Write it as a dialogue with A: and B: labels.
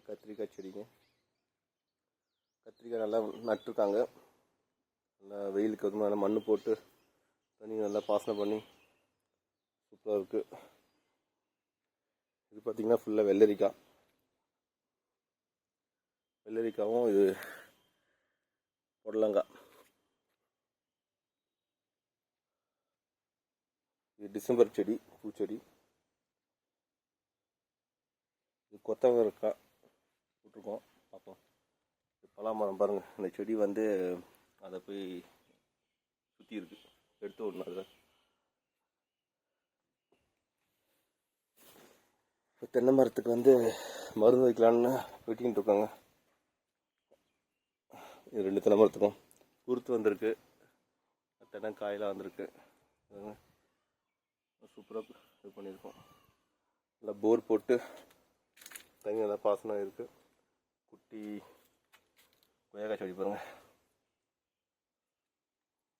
A: கத்திரிக்காய் செடிங்க. கத்திரிக்காய் நல்லா நட்டுருக்காங்க. நல்லா வெயிலுக்கு வந்து நல்லா மண் போட்டு தண்ணி நல்லா பாசனம் பண்ணி சூப்பராக இருக்குது. இது பார்த்திங்கன்னா ஃபுல்லாக வெள்ளரிக்காவும் இது புடலங்காய். இது டிசம்பர் செடி, பூச்செடி. இது கொத்தவரங்காய் விட்டுருக்கோம், பார்ப்போம். பலாமரம் பாருங்கள், இந்த செடி வந்து அதை போய் சுற்றி இருக்கு, எடுத்து விடணும். அதில் இப்போ தென்னை மரத்துக்கு வந்து மருந்து வைக்கலான்னு வெட்டிக்கிட்டு இருக்காங்க. இது 2 தென்னை மரத்துக்கும் குருத்து வந்திருக்கு, தென்னை காயெலாம் வந்திருக்கு. சூப்பராக இது பண்ணியிருக்கோம். நல்லா போர் போட்டு தண்ணி நல்லா பாசனம் இருக்குது. குட்டி கொய்யாக்காய் செடி பாருங்கள்.